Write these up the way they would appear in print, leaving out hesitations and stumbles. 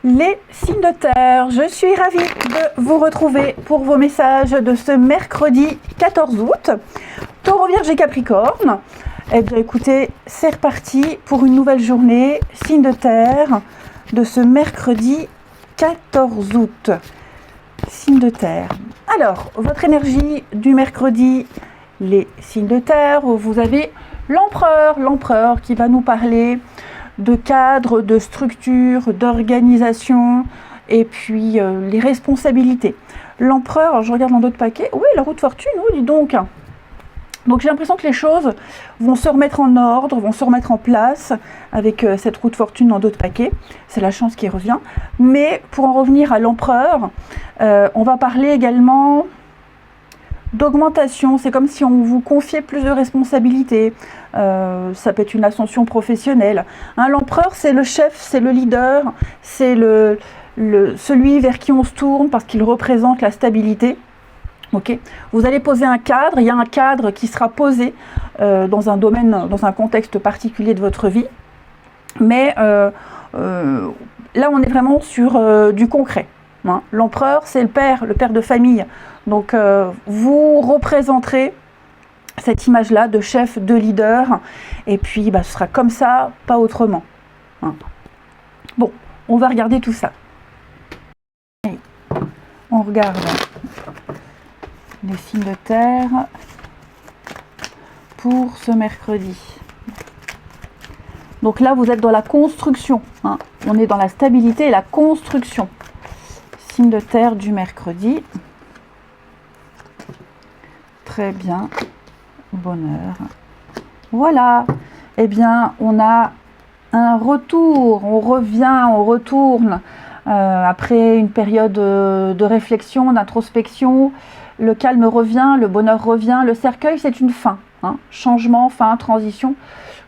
Les signes de terre, je suis ravie de vous retrouver pour vos messages de ce mercredi 14 août. Taureau, Vierge et Capricorne. Eh bien écoutez, c'est reparti pour une nouvelle journée, signe de terre, de ce mercredi 14 août. Signe de terre. Alors, votre énergie du mercredi, les signes de terre, vous avez l'empereur qui va nous parler de cadre, de structure, d'organisation et puis les responsabilités. L'empereur, je regarde dans d'autres paquets, oui, la roue de fortune, oui, dis donc. Donc j'ai l'impression que les choses vont se remettre en ordre, vont se remettre en place avec cette roue de fortune dans d'autres paquets. C'est la chance qui revient. Mais pour en revenir à l'empereur, on va parler également d'augmentation. C'est comme si on vous confiait plus de responsabilités. Ça peut être une ascension professionnelle. Hein, l'empereur, c'est le chef, c'est le leader, c'est celui vers qui on se tourne parce qu'il représente la stabilité. Okay. Vous allez poser un cadre, il y a un cadre qui sera posé dans un domaine, dans un contexte particulier de votre vie. Mais là, on est vraiment sur du concret. Hein. L'empereur, c'est le père de famille. Donc, vous représenterez cette image-là de chef, de leader. Et puis, ce sera comme ça, pas autrement. Hein. Bon, on va regarder tout ça. On regarde les signes de terre pour ce mercredi. Donc là, vous êtes dans la construction. Hein. On est dans la stabilité et la construction. Signe de terre du mercredi. Très bien. Bonheur. Voilà. Eh bien, on a un retour. On revient, on retourne. Après une période de réflexion, d'introspection. Le calme revient, le bonheur revient. Le cercueil, c'est une fin. Hein. Changement, fin, transition.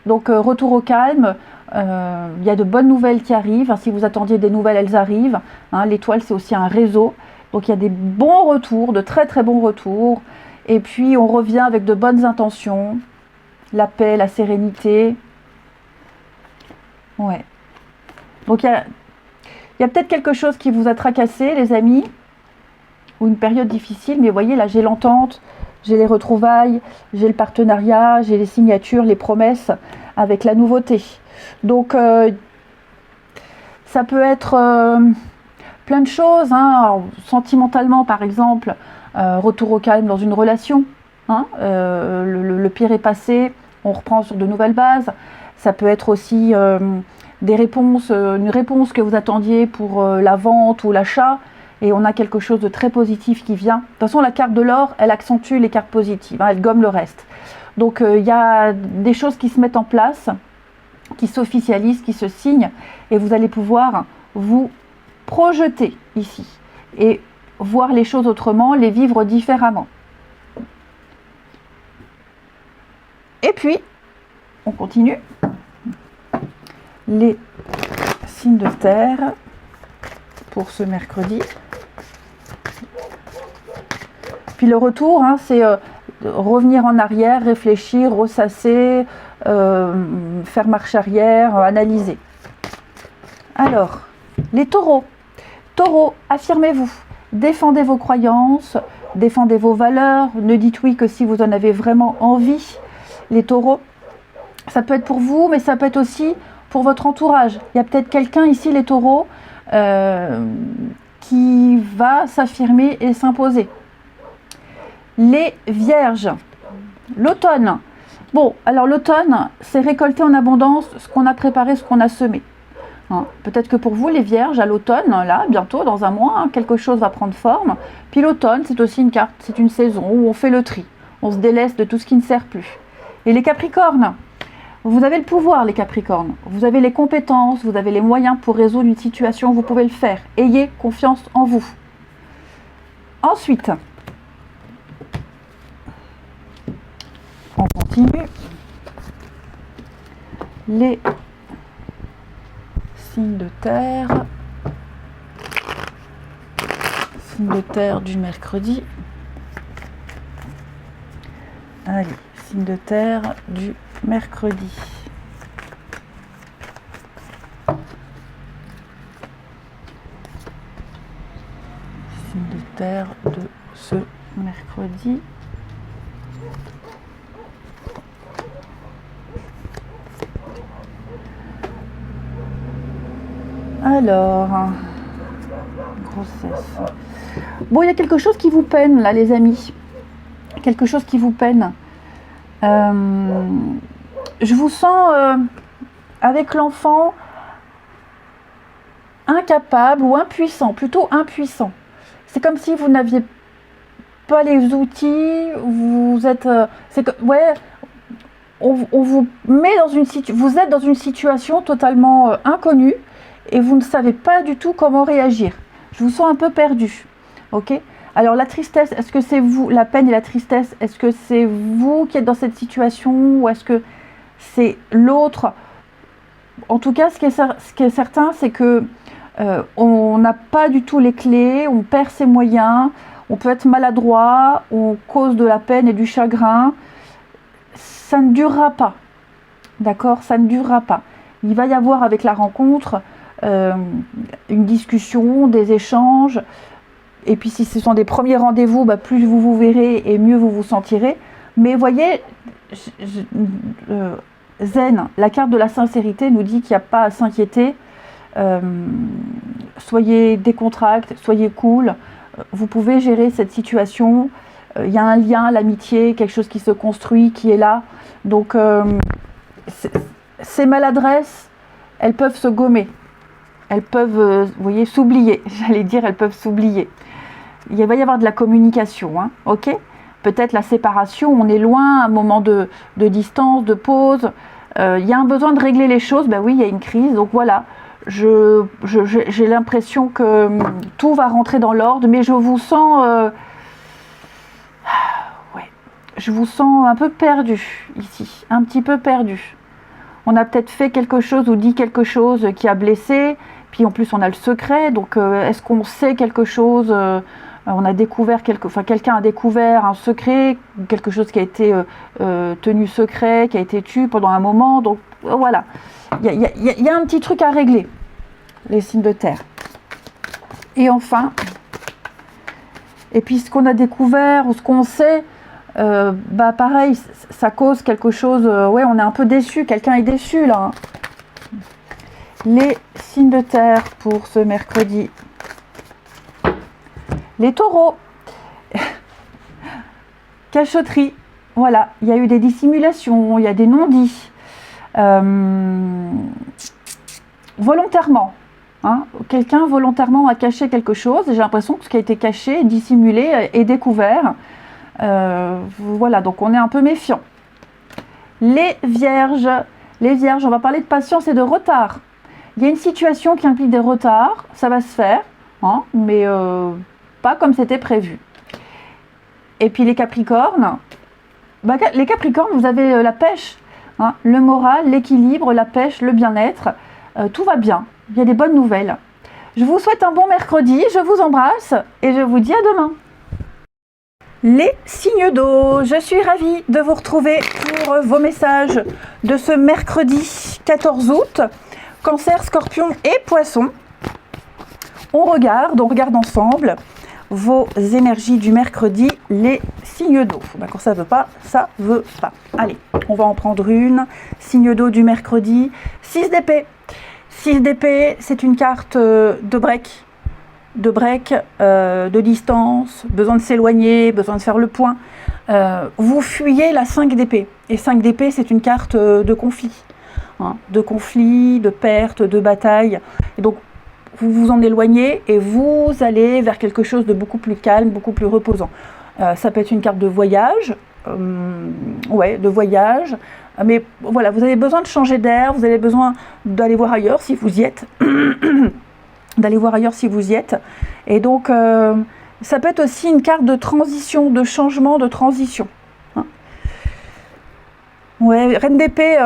Donc, retour au calme. Il y a de bonnes nouvelles qui arrivent. Si vous attendiez des nouvelles, elles arrivent. Hein. L'étoile, c'est aussi un réseau. Donc, il y a des bons retours, de très très bons retours. Et puis, on revient avec de bonnes intentions. La paix, la sérénité. Ouais. Donc, il y a peut-être quelque chose qui vous a tracassé, les amis. Ou une période difficile, mais vous voyez, là j'ai l'entente, j'ai les retrouvailles, j'ai le partenariat, j'ai les signatures, les promesses avec la nouveauté. Donc ça peut être plein de choses, hein. Alors, sentimentalement par exemple, retour au calme dans une relation, hein. Le pire est passé, on reprend sur de nouvelles bases. Ça peut être aussi des réponses, une réponse que vous attendiez pour la vente ou l'achat. Et on a quelque chose de très positif qui vient. De toute façon, la carte de l'or, elle accentue les cartes positives, hein, elle gomme le reste. Donc, il y a des choses qui se mettent en place, qui s'officialisent, qui se signent, et vous allez pouvoir vous projeter ici et voir les choses autrement, les vivre différemment. Et puis, on continue. Les signes de terre pour ce mercredi. Puis le retour, hein, c'est revenir en arrière, réfléchir, ressasser, faire marche arrière, analyser. Alors, les taureaux. Taureaux, affirmez-vous, défendez vos croyances, défendez vos valeurs, ne dites oui que si vous en avez vraiment envie. Les taureaux, ça peut être pour vous, mais ça peut être aussi pour votre entourage. Il y a peut-être quelqu'un ici, les taureaux, qui va s'affirmer et s'imposer. Les vierges, l'automne. Bon, alors l'automne, c'est récolter en abondance ce qu'on a préparé, ce qu'on a semé. Hein, peut-être que pour vous, les vierges, à l'automne, là, bientôt, dans un mois, hein, quelque chose va prendre forme. Puis l'automne, c'est aussi une carte, c'est une saison où on fait le tri. On se délaisse de tout ce qui ne sert plus. Et les capricornes, vous avez le pouvoir, les capricornes. Vous avez les compétences, vous avez les moyens pour résoudre une situation, vous pouvez le faire. Ayez confiance en vous. Ensuite, on continue. Les signes de terre. Signes de terre du mercredi. Allez, signe de terre du mercredi. signes de terre de ce mercredi. Alors, grossesse. Bon, il y a quelque chose qui vous peine là, les amis. Quelque chose qui vous peine. Je vous sens avec l'enfant incapable ou impuissant, plutôt impuissant. C'est comme si vous n'aviez pas les outils, vous êtes... ouais, on vous met dans une situation, vous êtes dans une situation totalement inconnue et vous ne savez pas du tout comment réagir. Je vous sens un peu perdu, ok? Alors la tristesse, est-ce que c'est vous, la peine et la tristesse, est-ce que c'est vous qui êtes dans cette situation ou est-ce que c'est l'autre? En tout cas, ce qui est certain, c'est que on n'a pas du tout les clés, on perd ses moyens, on peut être maladroit, on cause de la peine et du chagrin. Ça ne durera pas, d'accord? Ça ne durera pas. Il va y avoir avec la rencontre une discussion, des échanges. Et puis si ce sont des premiers rendez-vous, bah, plus vous vous verrez et mieux vous vous sentirez. Mais voyez, Zen, la carte de la sincérité nous dit qu'il n'y a pas à s'inquiéter. Soyez décontracté, soyez cool. Vous pouvez gérer cette situation. Il y a un lien, l'amitié, quelque chose qui se construit, qui est là. Donc ces maladresses, elles peuvent se gommer. Elles peuvent, vous voyez, s'oublier. J'allais dire, elles peuvent s'oublier. Il va y avoir de la communication, hein, ok? Peut-être la séparation, on est loin, un moment de distance, de pause. Il y a un besoin de régler les choses, ben oui, il y a une crise. Donc voilà, j'ai l'impression que tout va rentrer dans l'ordre, mais je vous sens... ouais, je vous sens un peu perdu ici, un petit peu perdu. On a peut-être fait quelque chose ou dit quelque chose qui a blessé, puis en plus on a le secret, donc est-ce qu'on sait quelque chose on a découvert quelqu'un a découvert un secret, quelque chose qui a été tenu secret, qui a été tué pendant un moment. Donc voilà, il y a un petit truc à régler, les signes de terre. Et enfin, et puis ce qu'on a découvert ou ce qu'on sait, bah pareil, ça cause quelque chose. Ouais, on est un peu déçu. Quelqu'un est déçu là. Les signes de terre pour ce mercredi. Les taureaux, cachotterie, voilà, il y a eu des dissimulations, il y a des non-dits, volontairement, hein, quelqu'un volontairement a caché quelque chose, et j'ai l'impression que ce qui a été caché, dissimulé est découvert, voilà, donc on est un peu méfiant. Les vierges, on va parler de patience et de retard. Il y a une situation qui implique des retards, ça va se faire, hein, mais... pas comme c'était prévu. Et puis les capricornes, bah, les capricornes, vous avez la pêche, hein, le moral, l'équilibre, la pêche, le bien-être, tout va bien, il y a des bonnes nouvelles. Je vous souhaite un bon mercredi, je vous embrasse et je vous dis à demain. Les signes d'eau, je suis ravie de vous retrouver pour vos messages de ce mercredi 14 août, Cancer, Scorpion et Poisson. On regarde ensemble vos énergies du mercredi, les signes d'eau. D'accord, ça veut pas, ça veut pas. Allez, on va en prendre une. Signe d'eau du mercredi, 6 d'épée. 6 d'épée, c'est une carte de break, de distance, besoin de s'éloigner, besoin de faire le point. Vous fuyez la 5 d'épée. Et 5 d'épée, c'est une carte de conflit. Hein, de conflit, de perte, de bataille. Et donc, vous vous en éloignez et vous allez vers quelque chose de beaucoup plus calme, beaucoup plus reposant. Ça peut être une carte de voyage, de voyage, mais voilà, vous avez besoin de changer d'air, vous avez besoin d'aller voir ailleurs si vous y êtes, et donc ça peut être aussi une carte de transition, de changement, de transition. Hein. Ouais, Reine d'épée,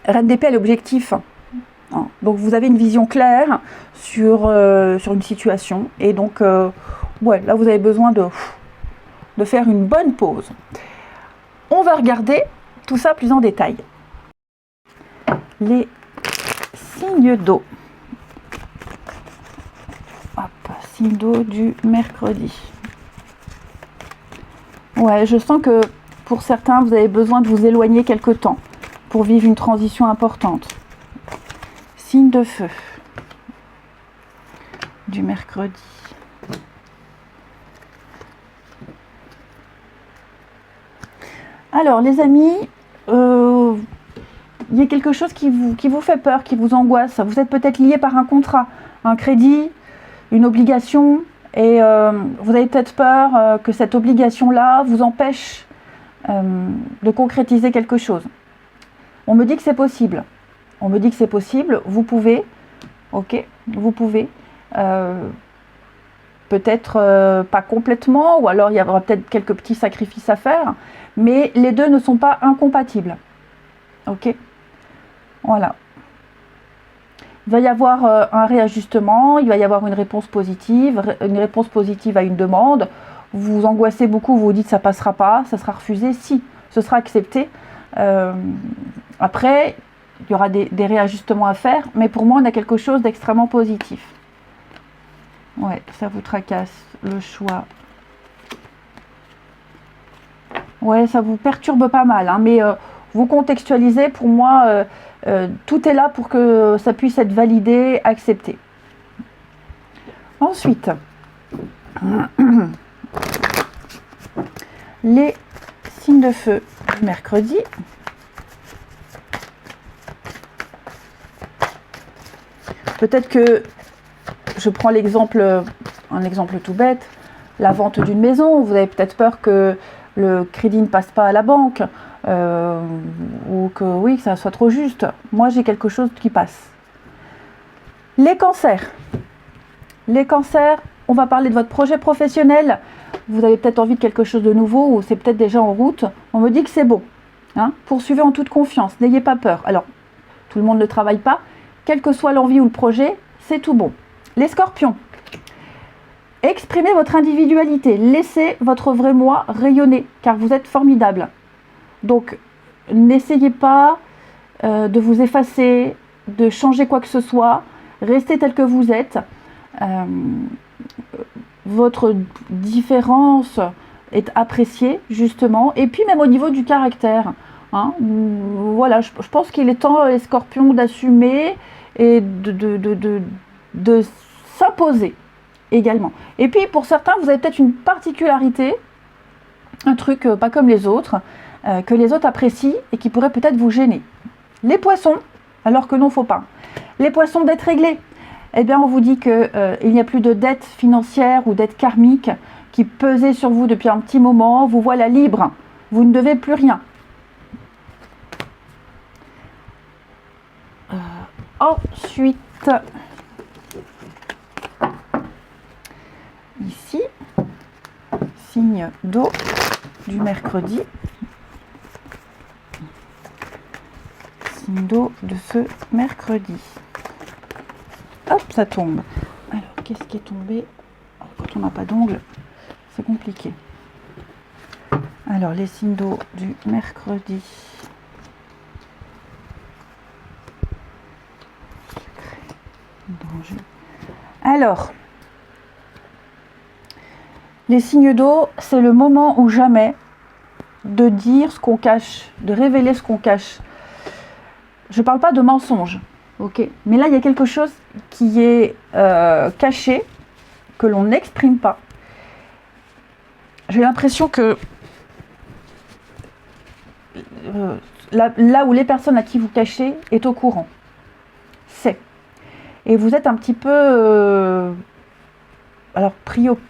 elle est l'objectif. Donc vous avez une vision claire sur une situation et donc là vous avez besoin de faire une bonne pause. On va regarder tout ça plus en détail. Les signes d'eau. Hop, signe d'eau du mercredi. Ouais, je sens que pour certains, vous avez besoin de vous éloigner quelque temps pour vivre une transition importante. Signe de feu du mercredi. Alors, les amis, il y a quelque chose qui vous fait peur, qui vous angoisse. Vous êtes peut-être lié par un contrat, un crédit, une obligation, et vous avez peut-être peur que cette obligation-là vous empêche de concrétiser quelque chose. On me dit que c'est possible. On me dit que c'est possible. Vous pouvez, ok, vous pouvez. Peut-être pas complètement, ou alors il y aura peut-être quelques petits sacrifices à faire, mais les deux ne sont pas incompatibles. Ok, voilà. Il va y avoir un réajustement, il va y avoir une réponse positive à une demande. Vous vous angoissez beaucoup, vous vous dites ça passera pas, ça sera refusé. Si, ce sera accepté. Après, il y aura des réajustements à faire, mais pour moi, on a quelque chose d'extrêmement positif. Ouais, ça vous tracasse, le choix. Ouais, ça vous perturbe pas mal, hein, mais vous contextualisez, pour moi, tout est là pour que ça puisse être validé, accepté. Ensuite, les signes de feu du mercredi. Peut-être que je prends un exemple tout bête, la vente d'une maison. Vous avez peut-être peur que le crédit ne passe pas à la banque, ou que oui, que ça soit trop juste. Moi, j'ai quelque chose qui passe. Les cancers. Les cancers, on va parler de votre projet professionnel. Vous avez peut-être envie de quelque chose de nouveau, ou c'est peut-être déjà en route. On me dit que c'est bon. Hein, poursuivez en toute confiance, n'ayez pas peur. Alors, tout le monde ne travaille pas. Quelle que soit l'envie ou le projet, c'est tout bon. Les scorpions, exprimez votre individualité, laissez votre vrai moi rayonner, car vous êtes formidable. Donc, n'essayez pas de vous effacer, de changer quoi que ce soit, restez tel que vous êtes. Votre différence est appréciée, justement, et puis même au niveau du caractère. Hein, voilà, je pense qu'il est temps, les scorpions, d'assumer et de s'imposer également. Et puis pour certains, vous avez peut-être une particularité, un truc pas comme les autres, que les autres apprécient et qui pourrait peut-être vous gêner. Les poissons, alors que non, faut pas. Les poissons, dettes réglées. Eh bien, on vous dit qu'il n'y a plus de dettes financières ou dettes karmiques qui pesaient sur vous depuis un petit moment. Vous voilà libre. Vous ne devez plus rien. Ensuite, ici, signe d'eau du mercredi. Signe d'eau de ce mercredi. Hop, ça tombe. Alors, qu'est-ce qui est tombé? Quand on n'a pas d'ongles, c'est compliqué. Alors, les signes d'eau du mercredi. Alors, les signes d'eau, c'est le moment ou jamais de dire ce qu'on cache, de révéler ce qu'on cache. Je ne parle pas de mensonge, ok, mais là, il y a quelque chose qui est caché, que l'on n'exprime pas. J'ai l'impression que là où les personnes à qui vous cachez est au courant. C'est. Et vous êtes un petit peu... alors,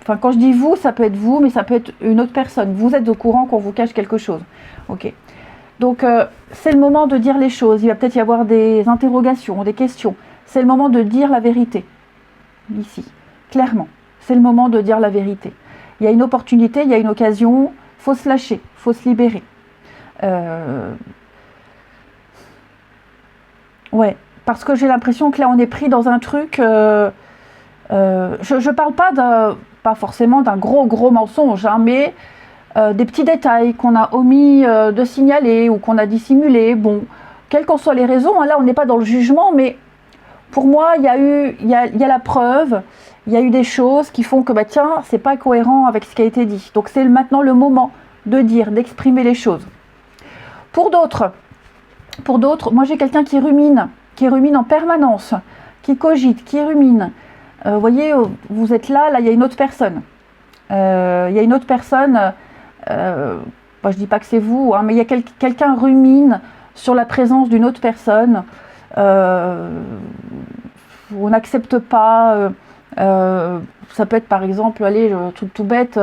enfin, quand je dis vous, ça peut être vous, mais ça peut être une autre personne. Vous êtes au courant qu'on vous cache quelque chose. Ok. Donc, c'est le moment de dire les choses. Il va peut-être y avoir des interrogations, des questions. C'est le moment de dire la vérité. Ici, clairement. C'est le moment de dire la vérité. Il y a une opportunité, il y a une occasion. Il faut se lâcher, il faut se libérer. Ouais. Parce que j'ai l'impression que là, on est pris dans un truc... je ne parle pas forcément d'un gros mensonge, hein, mais des petits détails qu'on a omis de signaler ou qu'on a dissimulé. Bon, quelles qu'en soient les raisons, hein, là, on n'est pas dans le jugement, mais pour moi, il y a la preuve il y a eu des choses qui font que, bah tiens, c'est pas cohérent avec ce qui a été dit. Donc c'est maintenant le moment de dire, d'exprimer les choses. Pour d'autres, moi j'ai quelqu'un qui rumine en permanence, qui cogite, qui rumine. Vous voyez, vous êtes là, il y a une autre personne. Il y a une autre personne, je dis pas que c'est vous, hein, mais il y a quelqu'un rumine sur la présence d'une autre personne. On n'accepte pas, ça peut être par exemple, allez, truc tout bête,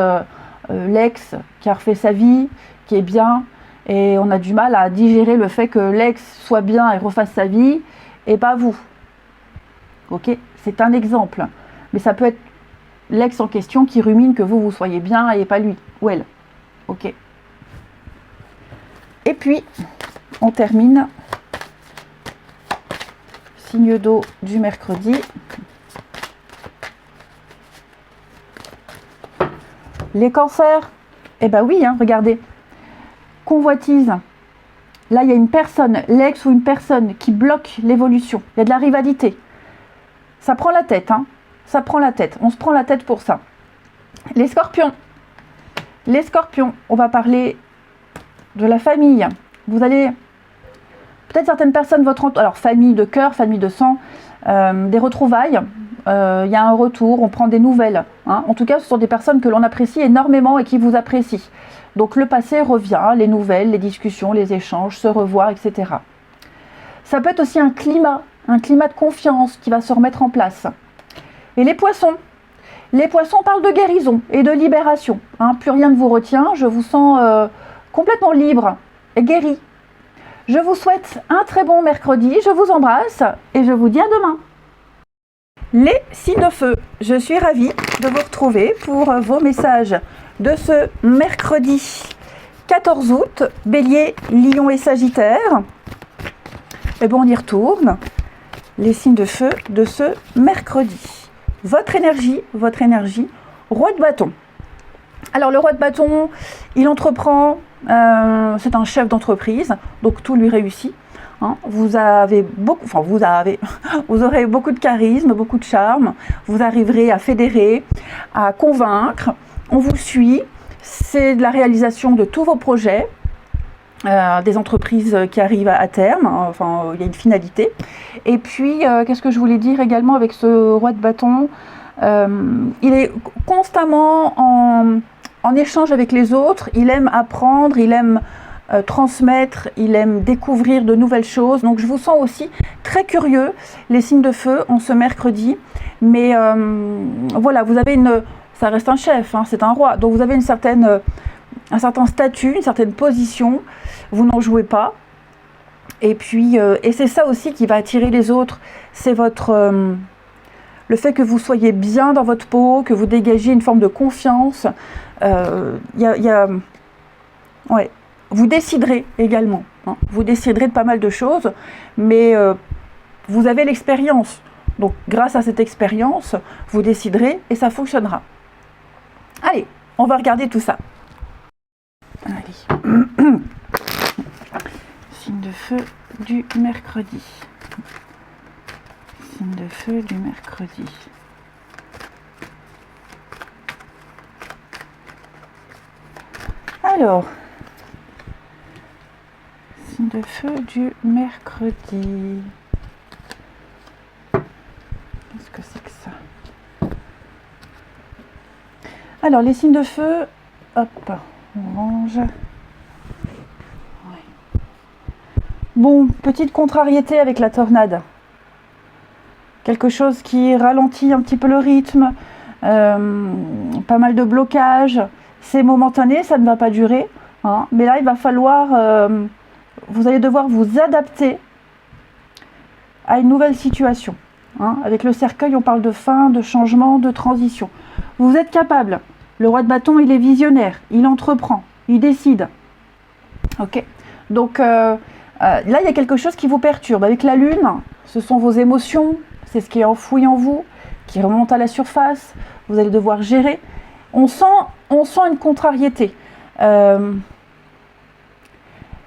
l'ex qui a refait sa vie, qui est bien, et on a du mal à digérer le fait que l'ex soit bien et refasse sa vie, et pas vous. Ok, c'est un exemple, mais ça peut être l'ex en question qui rumine que vous soyez bien et pas lui ou elle. Ok. Et puis, on termine. Signe d'eau du mercredi. Les cancers, eh ben oui, hein, regardez. Convoitise. Là, il y a une personne, l'ex ou une personne qui bloque l'évolution. Il y a de la rivalité. Ça prend la tête, hein. Ça prend la tête. On se prend la tête pour ça. Les scorpions. Les scorpions, on va parler de la famille. Vous allez... Peut-être certaines personnes, alors famille de cœur, famille de sang, des retrouvailles, il y a un retour, on prend des nouvelles. Hein. En tout cas, ce sont des personnes que l'on apprécie énormément et qui vous apprécient. Donc le passé revient, les nouvelles, les discussions, les échanges, se revoir, etc. Ça peut être aussi un climat de confiance qui va se remettre en place. Et les poissons parlent de guérison et de libération. Hein. Plus rien ne vous retient, je vous sens complètement libre et guéri. Je vous souhaite un très bon mercredi, je vous embrasse et je vous dis à demain. Les signes de feu, je suis ravie de vous retrouver pour vos messages de ce mercredi 14 août, Bélier, Lion et Sagittaire. Et bon, on y retourne. Les signes de feu de ce mercredi. Votre énergie, roi de bâton. Alors le roi de bâton, il entreprend, c'est un chef d'entreprise, donc tout lui réussit. Hein. Vous aurez beaucoup de charisme, beaucoup de charme, vous arriverez à fédérer, à convaincre, on vous suit, c'est de la réalisation de tous vos projets, des entreprises qui arrivent à terme, hein, enfin il y a une finalité. Et puis, qu'est-ce que je voulais dire également avec ce roi de bâton, il est constamment en échange avec les autres, il aime apprendre, il aime transmettre, il aime découvrir de nouvelles choses. Donc je vous sens aussi très curieux, les signes de feu, en ce mercredi. Mais voilà, vous avez ça reste un chef, hein, c'est un roi. Donc vous avez un certain statut, une certaine position, vous n'en jouez pas. Et puis, et c'est ça aussi qui va attirer les autres, c'est le fait que vous soyez bien dans votre peau, que vous dégagiez une forme de confiance. Ouais, vous déciderez également. Hein. Vous déciderez de pas mal de choses, mais vous avez l'expérience. Donc, grâce à cette expérience, vous déciderez et ça fonctionnera. Allez, on va regarder tout ça. Allez. Signe de feu du mercredi. Signe de feu du mercredi. Alors, signe de feu du mercredi. Qu'est-ce que c'est que ça? Alors, les signes de feu, hop, orange. Ouais. Bon, petite contrariété avec la tornade. Quelque chose qui ralentit un petit peu le rythme, pas mal de blocages. C'est momentané, ça ne va pas durer. Hein, mais là, il va falloir, vous allez devoir vous adapter à une nouvelle situation. Hein. Avec le cercueil, on parle de fin, de changement, de transition. Vous êtes capable. Le roi de bâton, il est visionnaire, il entreprend, il décide. Ok. Donc là, il y a quelque chose qui vous perturbe. Avec la lune, ce sont vos émotions, c'est ce qui est enfoui en vous, qui remonte à la surface. Vous allez devoir gérer. On sent une contrariété.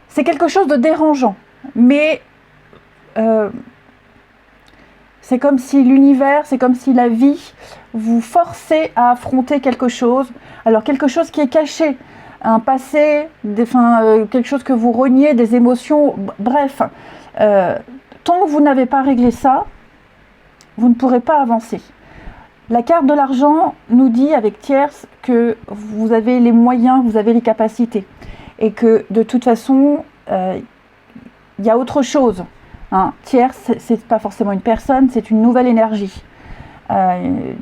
C'est quelque chose de dérangeant, mais C'est comme si l'univers, c'est comme si la vie vous forçait à affronter quelque chose. Alors quelque chose qui est caché, un passé, quelque chose que vous reniez, des émotions, bref. Tant que vous n'avez pas réglé ça, vous ne pourrez pas avancer. La carte de l'argent nous dit avec tierce que vous avez les moyens, vous avez les capacités. Et que de toute façon, il y a autre chose. Hein. Tierce, ce n'est pas forcément une personne, c'est une nouvelle énergie.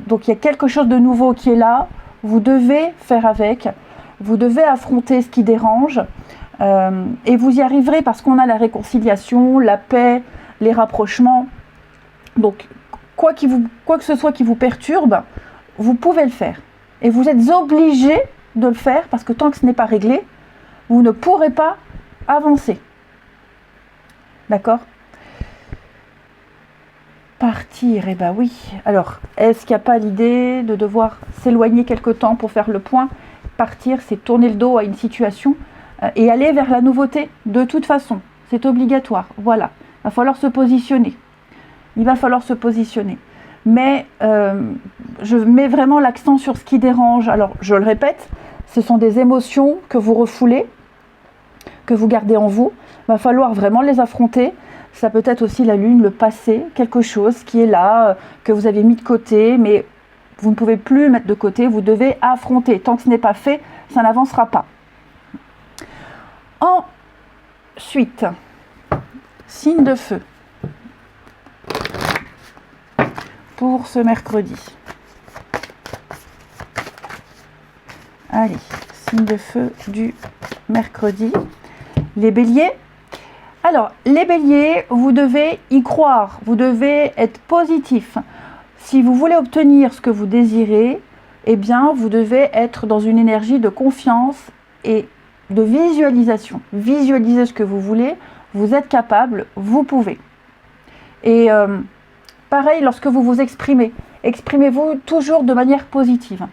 Donc il y a quelque chose de nouveau qui est là. Vous devez faire avec. Vous devez affronter ce qui dérange. Et vous y arriverez parce qu'on a la réconciliation, la paix, les rapprochements. Donc, quoi que ce soit qui vous perturbe, vous pouvez le faire. Et vous êtes obligé de le faire parce que tant que ce n'est pas réglé, vous ne pourrez pas avancer. D'accord ? Partir, eh bien oui. Alors, est-ce qu'il n'y a pas l'idée de devoir s'éloigner quelque temps pour faire le point ? Partir, c'est tourner le dos à une situation et aller vers la nouveauté. De toute façon, c'est obligatoire. Voilà, il va falloir se positionner. Il va falloir se positionner. Mais je mets vraiment l'accent sur ce qui dérange. Alors, je le répète, ce sont des émotions que vous refoulez, que vous gardez en vous. Il va falloir vraiment les affronter. Ça peut être aussi la lune, le passé, quelque chose qui est là, que vous avez mis de côté, mais vous ne pouvez plus le mettre de côté. Vous devez affronter. Tant que ce n'est pas fait, ça n'avancera pas. Ensuite, signe de feu. Pour ce mercredi. Allez, signe de feu du mercredi. Les béliers. Alors, les béliers, vous devez y croire, vous devez être positif. Si vous voulez obtenir ce que vous désirez, eh bien, vous devez être dans une énergie de confiance et de visualisation. Visualisez ce que vous voulez, vous êtes capable, vous pouvez. Et pareil, lorsque vous vous exprimez, exprimez-vous toujours de manière positive.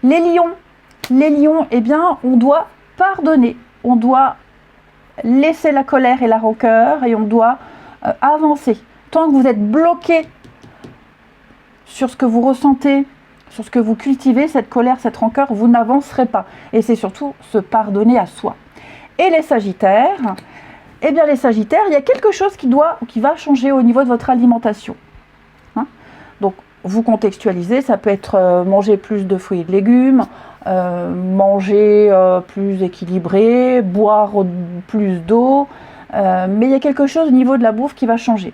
Les lions, eh bien, on doit pardonner, on doit laisser la colère et la rancœur et on doit avancer. Tant que vous êtes bloqué sur ce que vous ressentez, sur ce que vous cultivez, cette colère, cette rancœur, vous n'avancerez pas. Et c'est surtout se pardonner à soi. Et les sagittaires, eh bien les sagittaires, il y a quelque chose qui va changer au niveau de votre alimentation. Hein? Donc, vous contextualisez, ça peut être manger plus de fruits et de légumes, manger plus équilibré, boire plus d'eau, mais il y a quelque chose au niveau de la bouffe qui va changer.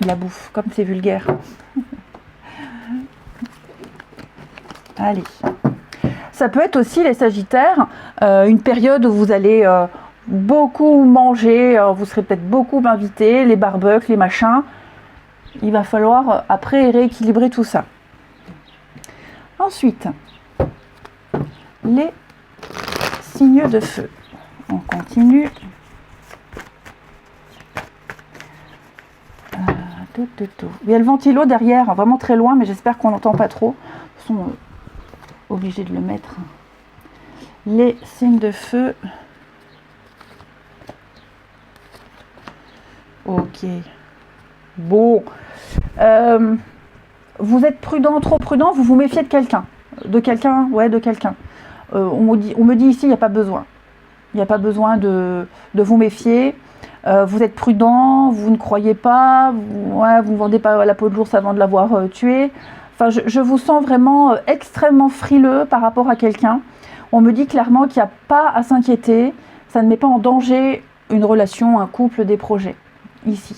La bouffe, comme c'est vulgaire. Allez. Ça peut être aussi, les sagittaires, une période où vous allez beaucoup manger, vous serez peut-être beaucoup invités, les barbecues, les machins. Il va falloir après rééquilibrer tout ça. Ensuite, les signes de feu. On continue. Il y a le ventilo derrière, vraiment très loin, mais j'espère qu'on n'entend pas trop. De toute façon, obligé de le mettre. Les signes de feu. Ok. Bon. Vous êtes prudent, trop prudent, vous vous méfiez de quelqu'un. De quelqu'un. On me dit ici, il n'y a pas besoin. Il n'y a pas besoin de vous méfier. Vous êtes prudent, vous ne croyez pas, vous ne vendez pas la peau de l'ours avant de l'avoir tué. Enfin, je vous sens vraiment extrêmement frileux par rapport à quelqu'un. On me dit clairement qu'il n'y a pas à s'inquiéter. Ça ne met pas en danger une relation, un couple, des projets, ici.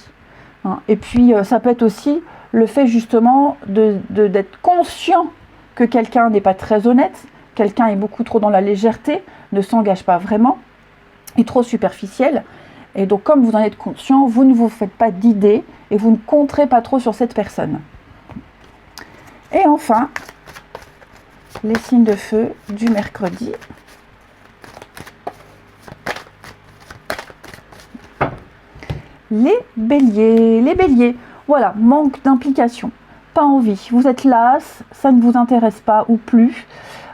Hein. Et puis, ça peut être aussi le fait justement d'être conscient que quelqu'un n'est pas très honnête, quelqu'un est beaucoup trop dans la légèreté, ne s'engage pas vraiment, est trop superficiel. Et donc, comme vous en êtes conscient, vous ne vous faites pas d'idées et vous ne compterez pas trop sur cette personne. Et enfin, les signes de feu du mercredi. Les béliers, voilà, manque d'implication, pas envie, vous êtes las, ça ne vous intéresse pas ou plus,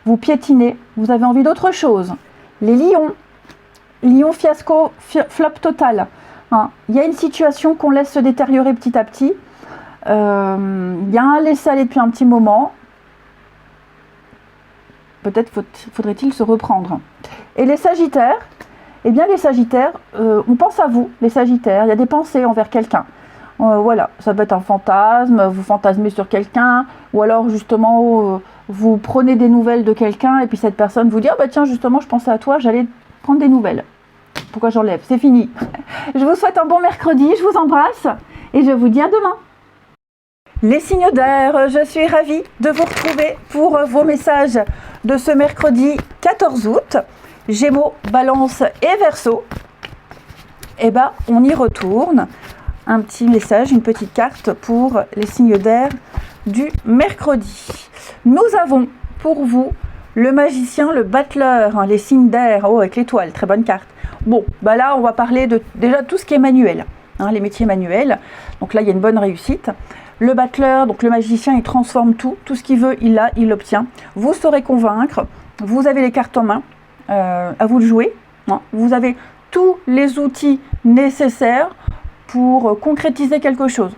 vous piétinez, vous avez envie d'autre chose. Les lions, fiasco, flop total. Hein. Il y a une situation qu'on laisse se détériorer petit à petit, Il y a un laisser-aller depuis un petit moment. Peut-être faudrait-il se reprendre. Et les Sagittaires, eh bien les Sagittaires, on pense à vous, les Sagittaires, il y a des pensées envers quelqu'un. Voilà, ça peut être un fantasme, vous fantasmez sur quelqu'un, ou alors justement vous prenez des nouvelles de quelqu'un et puis cette personne vous dit « Ah bah tiens, justement, je pensais à toi, j'allais prendre des nouvelles. » Pourquoi j'enlève? C'est fini. Je vous souhaite un bon mercredi, je vous embrasse et je vous dis à demain. Les signes d'air, je suis ravie de vous retrouver pour vos messages de ce mercredi 14 août. Gémeaux, Balance et Verseau. Eh ben, on y retourne. Un petit message, une petite carte pour les signes d'air du mercredi. Nous avons pour vous le magicien, le battleur, hein, les signes d'air, oh, avec l'étoile, très bonne carte. Bon, bah là, on va parler de déjà tout ce qui est manuel, hein, les métiers manuels. Donc là, il y a une bonne réussite. Le battleur, donc le magicien, il transforme tout ce qu'il veut, il l'a, il l'obtient. Vous saurez convaincre, vous avez les cartes en main, à vous de jouer. Hein. Vous avez tous les outils nécessaires pour concrétiser quelque chose.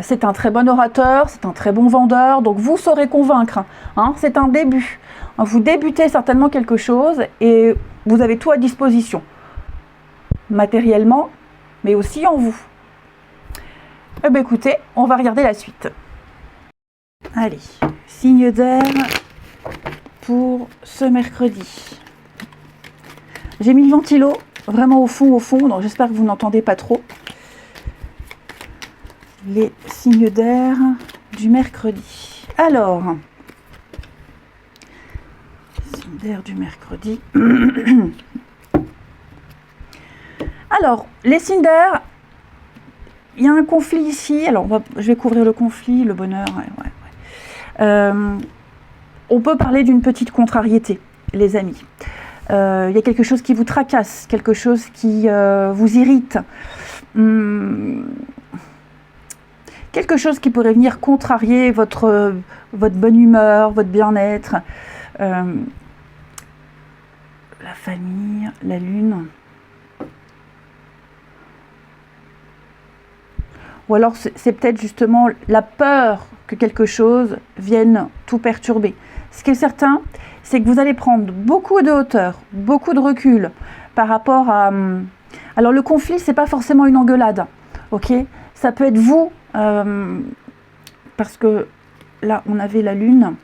C'est un très bon orateur, c'est un très bon vendeur, donc vous saurez convaincre. Hein. C'est un début. Vous débutez certainement quelque chose et vous avez tout à disposition, matériellement, mais aussi en vous. Eh bien, écoutez, on va regarder la suite. Allez, signe d'air pour ce mercredi. J'ai mis le ventilo vraiment au fond, donc j'espère que vous n'entendez pas trop. Les signes d'air du mercredi. Alors, signes d'air du mercredi. Alors, les signes d'air, il y a un conflit ici. Alors, je vais couvrir le conflit, le bonheur. On peut parler d'une petite contrariété, les amis. Il y a quelque chose qui vous tracasse, quelque chose qui vous irrite. Quelque chose qui pourrait venir contrarier votre bonne humeur, votre bien-être. La famille, la lune. Ou alors c'est peut-être justement la peur que quelque chose vienne tout perturber. Ce qui est certain, c'est que vous allez prendre beaucoup de hauteur, beaucoup de recul par rapport à... Alors le conflit, c'est pas forcément une engueulade, ok? Ça peut être vous, parce que là, on avait la lune.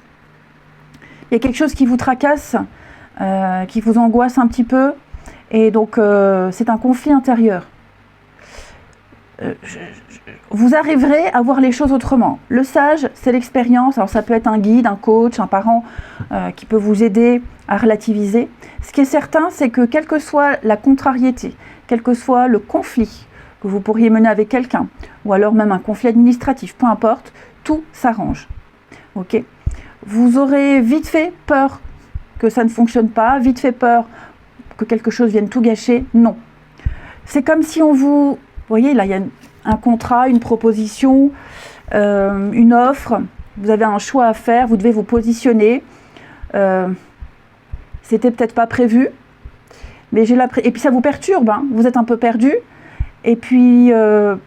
Il y a quelque chose qui vous tracasse, qui vous angoisse un petit peu, et donc c'est un conflit intérieur. Vous arriverez à voir les choses autrement. Le sage, c'est l'expérience. Alors ça peut être un guide, un coach, un parent qui peut vous aider à relativiser. Ce qui est certain, c'est que quelle que soit la contrariété, quel que soit le conflit que vous pourriez mener avec quelqu'un, ou alors même un conflit administratif, peu importe, tout s'arrange. Ok ? Vous aurez vite fait peur que ça ne fonctionne pas, vite fait peur que quelque chose vienne tout gâcher. Non. C'est comme si on vous... Vous voyez, là, il y a un contrat, une proposition, une offre. Vous avez un choix à faire, vous devez vous positionner. C'était peut-être pas prévu, mais et puis ça vous perturbe, hein. Vous êtes un peu perdu, et puis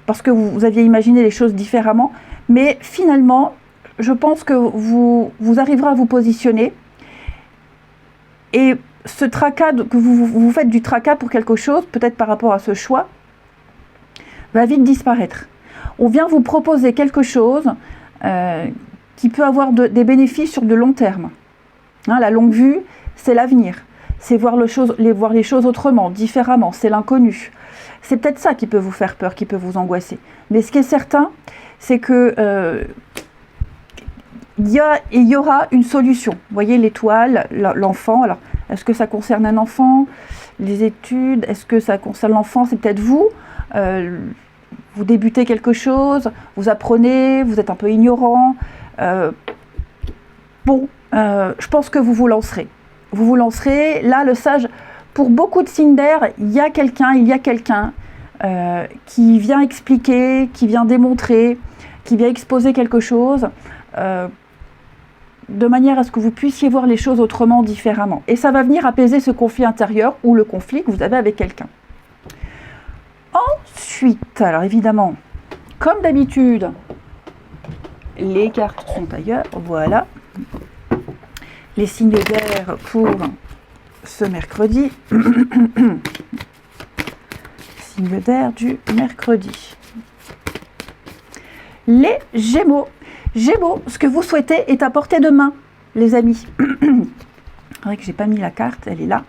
parce que vous aviez imaginé les choses différemment, mais finalement, je pense que vous arriverez à vous positionner, et ce tracas, que vous faites du tracas pour quelque chose, peut-être par rapport à ce choix, va vite disparaître. On vient vous proposer quelque chose qui peut avoir des bénéfices sur de long terme. Hein, la longue vue, c'est l'avenir. C'est voir les choses autrement, différemment. C'est l'inconnu. C'est peut-être ça qui peut vous faire peur, qui peut vous angoisser. Mais ce qui est certain, c'est que il y aura une solution. Vous voyez l'étoile, l'enfant. Alors, est-ce que ça concerne un enfant? Les études, est-ce que ça concerne l'enfant? C'est peut-être vous. Vous débutez quelque chose, vous apprenez, vous êtes un peu ignorant. Je pense que vous vous lancerez. Vous vous lancerez. Là, le sage, pour beaucoup de signes d'air, il y a quelqu'un qui vient expliquer, qui vient démontrer, qui vient exposer quelque chose, de manière à ce que vous puissiez voir les choses autrement, différemment. Et ça va venir apaiser ce conflit intérieur ou le conflit que vous avez avec quelqu'un. Ensuite, alors évidemment, comme d'habitude, les cartes sont ailleurs, voilà. Les signes d'air pour ce mercredi. Signe d'air du mercredi. Les Gémeaux. Gémeaux, ce que vous souhaitez est à portée de main, les amis. C'est vrai que j'ai pas mis la carte, elle est là.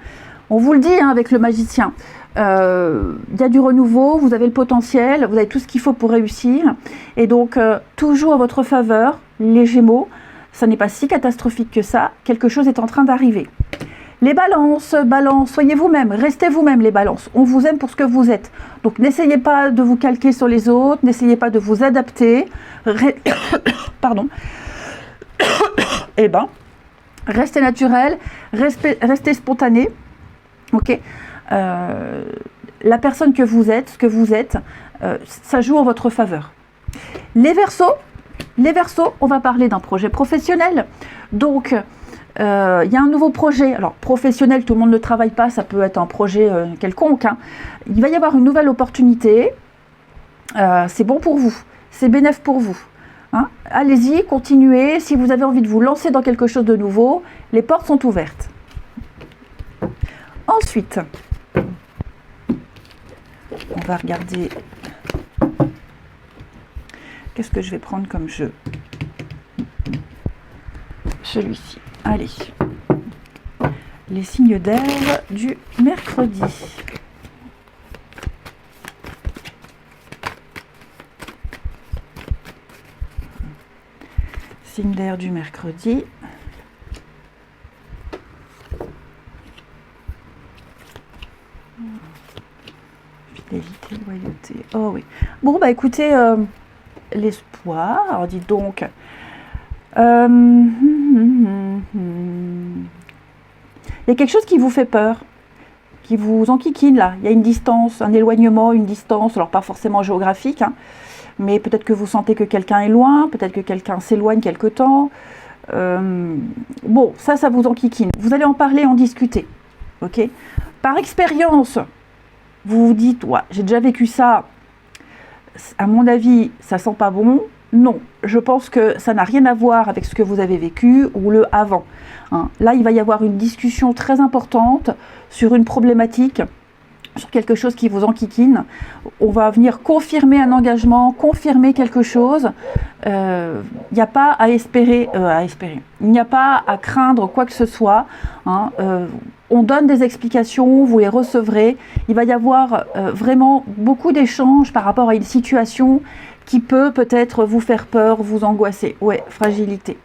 On vous le dit hein, avec le magicien. Il y a du renouveau, vous avez le potentiel, vous avez tout ce qu'il faut pour réussir. Et donc, toujours à votre faveur, les Gémeaux, ça n'est pas si catastrophique que ça. Quelque chose est en train d'arriver. Les balances, soyez vous-même, restez vous-même les balances. On vous aime pour ce que vous êtes. Donc, n'essayez pas de vous calquer sur les autres, n'essayez pas de vous adapter. Pardon. Eh ben, restez naturel, restez spontané. Ok. La personne que vous êtes, ce que vous êtes, ça joue en votre faveur. Les Verseaux, on va parler d'un projet professionnel. Donc, il y a un nouveau projet. Alors, professionnel, tout le monde ne travaille pas, ça peut être un projet quelconque. Hein. Il va y avoir une nouvelle opportunité. C'est bon pour vous, c'est bénéf pour vous. Hein. Allez-y, continuez. Si vous avez envie de vous lancer dans quelque chose de nouveau, les portes sont ouvertes. Ensuite, on va regarder qu'est-ce que je vais prendre comme jeu. Celui-ci. Allez. Les signes d'air du mercredi. Signes d'air du mercredi. Fidélité, loyauté. Oh oui. Bon, bah écoutez, l'espoir. Alors dites donc. Il y a quelque chose qui vous fait peur, qui vous enquiquine là. Il y a une distance, un éloignement, une distance, alors pas forcément géographique, hein, mais peut-être que vous sentez que quelqu'un est loin, peut-être que quelqu'un s'éloigne quelque temps. Bon, ça vous enquiquine. Vous allez en parler, en discuter. Ok ? Par expérience, vous vous dites, ouais, j'ai déjà vécu ça, à mon avis, ça sent pas bon. Non, je pense que ça n'a rien à voir avec ce que vous avez vécu ou le avant. Hein. Là, il va y avoir une discussion très importante sur une problématique, sur quelque chose qui vous enquiquine. On va venir confirmer un engagement, confirmer quelque chose. Il n'y a pas à espérer. Il n'y a pas à craindre quoi que ce soit. Hein. On donne des explications, vous les recevrez. Il va y avoir vraiment beaucoup d'échanges par rapport à une situation qui peut-être vous faire peur, vous angoisser. Ouais, fragilité.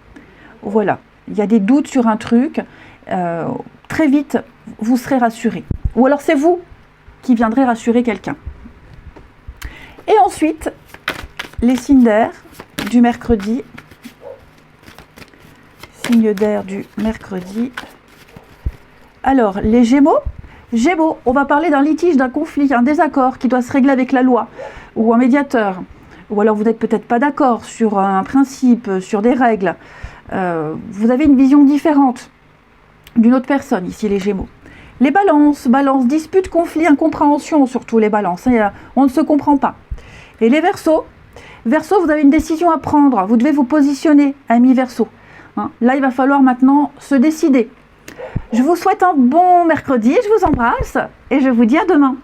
Voilà. Il y a des doutes sur un truc. Très vite, vous serez rassuré. Ou alors c'est vous qui viendrez rassurer quelqu'un. Et ensuite, les signes d'air du mercredi. Signes d'air du mercredi. Alors, les Gémeaux. Gémeaux, on va parler d'un litige, d'un conflit, un désaccord qui doit se régler avec la loi ou un médiateur. Ou alors vous n'êtes peut-être pas d'accord sur un principe, sur des règles. Vous avez une vision différente d'une autre personne, ici les Gémeaux. Les balances, dispute, conflit, incompréhension, surtout les balances. Hein, on ne se comprend pas. Et les Verseaux, vous avez une décision à prendre. Vous devez vous positionner, amis Verseaux. Hein, là, il va falloir maintenant se décider. Je vous souhaite un bon mercredi, je vous embrasse et je vous dis à demain.